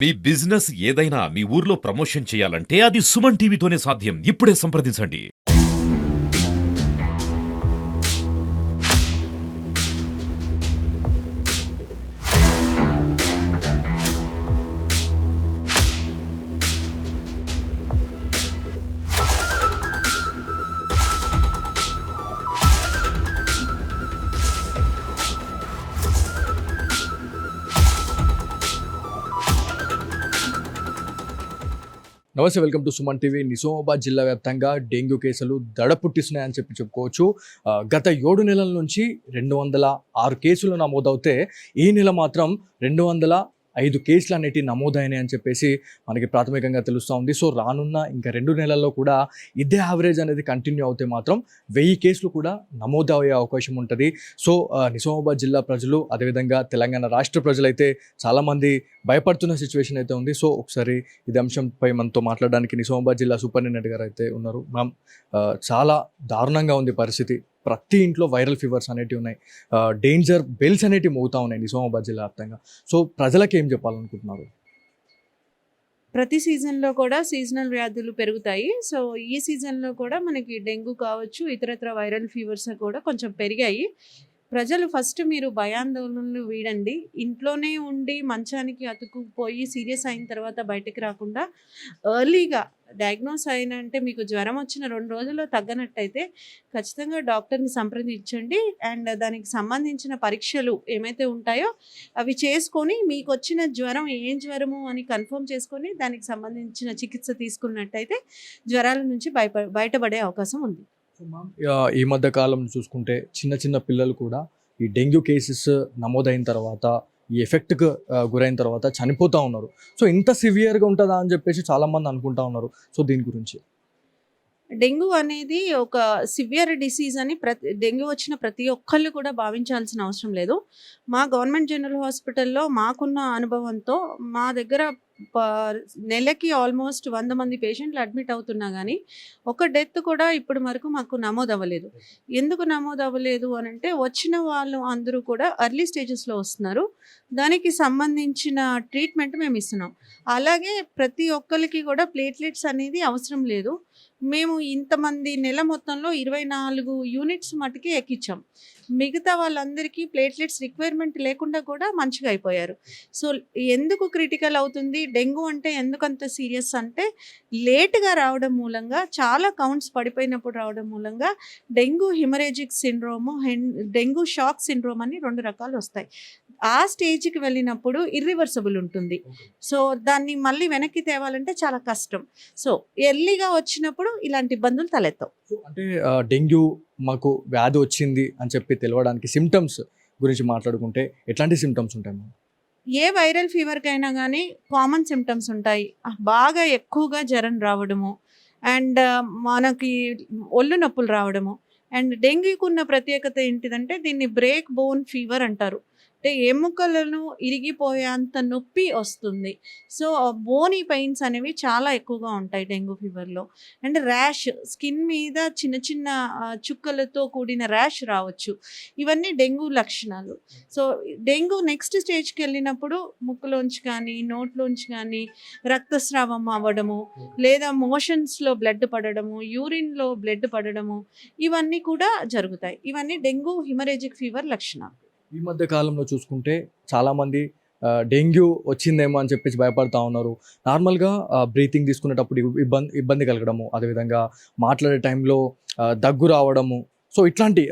మీ business ఏదైనా మీ ఊర్లో promotion చేయాలంటే అది సుమన్ టీవీతోనే సాధ్యం. ఇప్పుడే సంప్రదించండి. నమస్తే, welcome to Suman TV. Nizamabad జిల్లా వ్యాప్తంగా డెంగ్యూ కేసులు దడ పుట్టిస్తున్నాయని చెప్పుకోవచ్చు. గత 7 నెలల నుంచి 206 కేసులు నమోదవుతే ఈ నెల మాత్రం 205 కేసులు అనేటివి నమోదైనాయి అని చెప్పేసి మనకి ప్రాథమికంగా తెలుస్తూ ఉంది. సో రానున్న ఇంకా 2 నెలల్లో కూడా ఇదే యావరేజ్ అనేది కంటిన్యూ అవుతే మాత్రం 1000 కేసులు కూడా నమోదయ్యే అవకాశం ఉంటుంది. సో నిజామాబాద్ జిల్లా ప్రజలు, అదేవిధంగా తెలంగాణ రాష్ట్ర ప్రజలైతే చాలామంది భయపడుతున్న సిచ్యువేషన్ అయితే ఉంది. సో ఒకసారి ఇది అంశంపై మనతో మాట్లాడడానికి నిజామాబాద్ జిల్లా సూపరింటెండెంట్ గారు అయితే ఉన్నారు. మ్యామ్, చాలా దారుణంగా ఉంది పరిస్థితి. ప్రతి ఇంట్లో వైరల్ ఫీవర్స్ అనేటివి ఉన్నాయి. డేంజర్ బెల్స్ అనేటివి మోగుతూ ఉన్నాయి నిజామాబాద్ జిల్లా వ్యాప్తంగా. సో ప్రజలకు ఏం చెప్పాలనుకుంటున్నారు? ప్రతి సీజన్‌లో కూడా సీజనల్ వ్యాధులు పెరుగుతాయి. సో, ఈ సీజన్‌లో కూడా మనకి డెంగ్యూ కావచ్చు, ఇతరత్ర వైరల్ ఫీవర్స్ కూడా కొంచెం పెరిగాయి. ప్రజలు ఫస్ట్ మీరు భయాందోళనలు వీడండి. ఇంట్లోనే ఉండి మంచానికి అతుక్కుపోయి సీరియస్ అయిన తర్వాత బయటికి రాకుండా ఎర్లీగా డయాగ్నోస్ అయినంటే మీకు జ్వరం వచ్చిన 2 రోజుల్లో తగ్గనట్టయితే ఖచ్చితంగా డాక్టర్‌ని సంప్రదించండి. అండ్ దానికి సంబంధించిన పరీక్షలు ఏమైతే ఉంటాయో అవి చేసుకొని మీకొచ్చిన జ్వరం ఏం జ్వరము అని కన్ఫర్మ్ చేసుకొని దానికి సంబంధించిన చికిత్స తీసుకున్నట్టయితే జ్వరాల నుంచి బయటపడే అవకాశం ఉంది. ఈ మధ్య కాలం చూసుకుంటే చిన్న చిన్న పిల్లలు కూడా ఈ డెంగ్యూ కేసెస్ నమోదైన తర్వాత, ఈ ఎఫెక్ట్కి గురైన తర్వాత చనిపోతూ ఉన్నారు. సో ఇంత సివియర్గా ఉంటుందా అని చెప్పేసి చాలామంది అనుకుంటా ఉన్నారు. సో దీని గురించి డెంగ్యూ అనేది ఒక సివియర్ డిసీజ్ అని డెంగ్యూ వచ్చిన ప్రతి ఒక్కళ్ళు కూడా భావించాల్సిన అవసరం లేదు. మా గవర్నమెంట్ జనరల్ హాస్పిటల్లో మాకున్న అనుభవంతో మా దగ్గర నెలకి ఆల్మోస్ట్ 100 మంది పేషెంట్లు అడ్మిట్ అవుతున్నా కానీ ఒక డెత్ కూడా ఇప్పటి వరకు మాకు నమోదవ్వలేదు. ఎందుకు నమోదవ్వలేదు అని అంటే వచ్చిన వాళ్ళు అందరూ కూడా ఎర్లీ స్టేజెస్లో వస్తున్నారు. దానికి సంబంధించిన ట్రీట్మెంట్ మేము ఇస్తున్నాం. అలాగే ప్రతి ఒక్కరికి కూడా ప్లేట్లెట్స్ అనేది అవసరం లేదు. మేము ఇంతమంది నెల మొత్తంలో 24 యూనిట్స్ మటుకి ఎక్కించాం. మిగతా వాళ్ళందరికీ ప్లేట్లెట్స్ రిక్వైర్మెంట్ లేకుండా కూడా మంచిగా అయిపోయారు. సో ఎందుకు క్రిటికల్ అవుతుంది డెంగ్యూ అంటే, ఎందుకంత సీరియస్ అంటే లేట్గా రావడం మూలంగా, చాలా కౌంట్స్ పడిపోయినప్పుడు రావడం మూలంగా dengue haemorrhagic syndrome, dengue shock syndrome అని 2 రకాలు వస్తాయి. ఆ స్టేజ్కి వెళ్ళినప్పుడు ఇర్రివర్సబుల్ ఉంటుంది. సో దాన్ని మళ్ళీ వెనక్కి తేవాలంటే చాలా కష్టం. సో ఎర్లీగా వచ్చినప్పుడు ఇలాంటి ఇబ్బందులు తలెత్తవు. అంటే డెంగ్యూ మాకు వ్యాధి వచ్చింది అని చెప్పి తెలవడానికి సిమ్టమ్స్ గురించి మాట్లాడుకుంటే ఎట్లాంటి సిమ్టమ్స్ ఉంటాయి మ్యామ్? ఏ వైరల్ ఫీవర్కైనా కానీ కామన్ సిమ్టమ్స్ ఉంటాయి. బాగా ఎక్కువగా జ్వరం రావడము, అండ్ మనకి ఒళ్ళు నొప్పులు రావడము. అండ్ డెంగ్యూకు ఉన్న ప్రత్యేకత ఏంటిదంటే దీన్ని బ్రేక్ బోన్ ఫీవర్ అంటారు. అంటే ఎముకలను ఇరిగిపోయేంత నొప్పి వస్తుంది. సో బోనీ పెయిన్స్ అనేవి చాలా ఎక్కువగా ఉంటాయి డెంగ్యూ ఫీవర్లో. అండ్ ర్యాష్, స్కిన్ మీద చిన్న చిన్న చుక్కలతో కూడిన ర్యాష్ రావచ్చు. ఇవన్నీ డెంగ్యూ లక్షణాలు. సో డెంగ్యూ నెక్స్ట్ స్టేజ్కి వెళ్ళినప్పుడు ముక్కులోంచి కానీ నోట్లోంచి కానీ రక్తస్రావం అవ్వడము, లేదా మోషన్స్లో బ్లడ్ పడడము, యూరిన్లో బ్లడ్ పడడము, ఇవన్నీ కూడా జరుగుతాయి. ఇవన్నీ డెంగ్యూ హిమరేజిక్ ఫీవర్ లక్షణాలు. ఈ మధ్య కాలంలో చూసుకుంటే చాలామంది డెంగ్యూ వచ్చిందేమో అని చెప్పేసి భయపడతా ఉన్నారు. నార్మల్గా బ్రీతింగ్ తీసుకునేటప్పుడు ఇబ్బంది కలగడము, అదేవిధంగా మాట్లాడే టైంలో దగ్గు రావడము. సో ఇట్లాంటి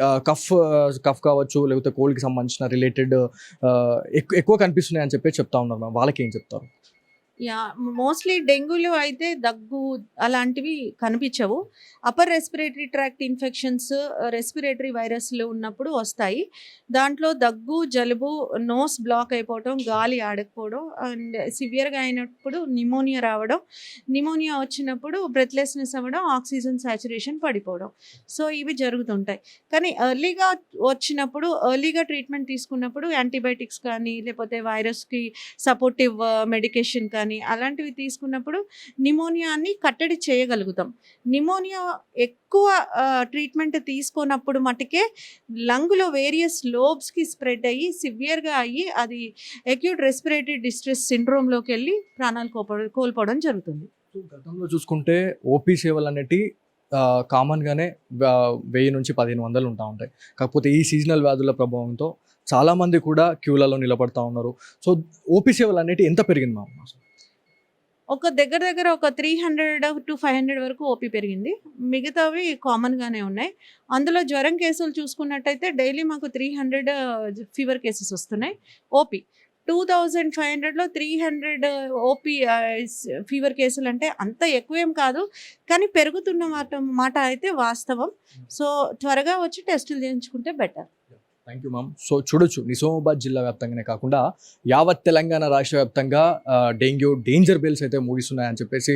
కఫ్ కావచ్చు, లేకపోతే కోల్డ్కి సంబంధించిన రిలేటెడ్ ఎక్కువ కనిపిస్తున్నాయి అని చెప్పేసి చెప్తా ఉన్నారు. వాళ్ళకి ఏం చెప్తారు? మోస్ట్లీ డెంగ్యూలో అయితే దగ్గు అలాంటివి కనిపించవు. Upper respiratory tract infections, respiratory వైరస్లు ఉన్నప్పుడు వస్తాయి. దాంట్లో దగ్గు, జలుబు, నోస్ బ్లాక్ అయిపోవడం, గాలి ఆడకపోవడం, అండ్ సివియర్గా అయినప్పుడు నిమోనియా రావడం, నిమోనియా వచ్చినప్పుడు బ్రెత్లెస్నెస్ అవ్వడం, ఆక్సిజన్ సాచురేషన్ పడిపోవడం. సో ఇవి జరుగుతుంటాయి. కానీ ఎర్లీగా వచ్చినప్పుడు, ఎర్లీగా ట్రీట్మెంట్ తీసుకున్నప్పుడు యాంటీబయాటిక్స్ కానీ, లేకపోతే వైరస్కి సపోర్టివ్ మెడికేషన్ కానీ కానీ అలాంటివి తీసుకున్నప్పుడు నిమోనియాని కట్టడి చేయగలుగుతాం. నిమోనియా ఎక్కువ ట్రీట్మెంట్ తీసుకోనప్పుడు మటుకే లంగ్లో వేరియస్ లోబ్స్కి స్ప్రెడ్ అయ్యి సివియర్గా అయ్యి అది అక్యూట్ రెస్పిరేటరీ డిస్ట్రెస్ సిండ్రోమ్లోకి వెళ్ళి ప్రాణాలు కోల్పోవడం జరుగుతుంది. సో గతంలో చూసుకుంటే ఓపీ సేవలు అనేటి కామన్గానే 1000 నుంచి 1500 ఉంటా ఉంటాయి. కాకపోతే ఈ సీజనల్ వ్యాధుల ప్రభావంతో చాలామంది కూడా క్యూలలో నిలబడతా ఉన్నారు. సో ఓపీ సేవలు అనేటి ఎంత పెరిగింది మ్యామ్? ఒక దగ్గర ఒక 300 to 500 వరకు ఓపీ పెరిగింది. మిగతావి కామన్గానే ఉన్నాయి. అందులో జ్వరం కేసులు చూసుకున్నట్టయితే డైలీ మాకు 300 ఫీవర్ కేసెస్ వస్తున్నాయి. ఓపీ 2500లో 300 ఓపీ ఫీవర్ కేసులు అంటే అంత ఎక్కువేం కాదు, కానీ పెరుగుతున్న మాట అయితే వాస్తవం. సో త్వరగా వచ్చి టెస్టులు చేయించుకుంటే better. Thank you ma'am. So చూడొచ్చు, నిజామాబాద్ జిల్లా వ్యాప్తంగానే కాకుండా యావత్ తెలంగాణ రాష్ట్ర వ్యాప్తంగా డెంగ్యూ డేంజర్ బెల్స్ అయితే మోగిస్తున్నాయని చెప్పేసి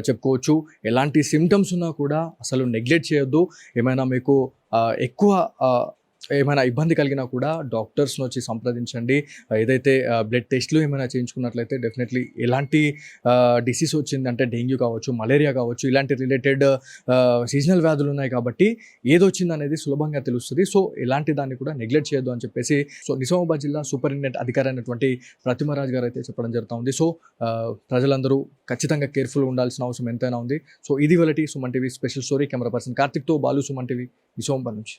చెప్పుకోవచ్చు. ఎలాంటి సిమ్టమ్స్ ఉన్నా కూడా అసలు నెగ్లెక్ట్ చేయొద్దు. ఏమైనా మీకు ఎక్కువ ఏమైనా ఇబ్బంది కలిగినా కూడా డాక్టర్స్ని వచ్చి సంప్రదించండి. ఏదైతే బ్లడ్ టెస్ట్లు ఏమైనా చేయించుకున్నట్లయితే డెఫినెట్లీ ఎలాంటి డిసీజ్ వచ్చిందంటే డెంగ్యూ కావచ్చు, మలేరియా కావచ్చు, ఇలాంటి రిలేటెడ్ సీజనల్ వ్యాధులు ఉన్నాయి కాబట్టి ఏదొచ్చింది అనేది సులభంగా తెలుస్తుంది. సో ఎలాంటి దాన్ని కూడా నెగ్లెక్ట్ చేయొద్దు అని చెప్పేసి సో నిజామాబాద్ జిల్లా సూపరింటెండెంట్ అధికారి అయినటువంటి ప్రతిమరాజ్ గారు అయితే చెప్పడం జరుగుతూ ఉంది. సో ప్రజలందరూ ఖచ్చితంగా కేర్ఫుల్గా ఉండాల్సిన అవసరం ఎంతైనా ఉంది. సో ఇది వాళ్ళటి Suman TV special story. Camera person కార్తిక్తో బాలు, సుమన్ టీవీ నిజామాబాద్ నుంచి.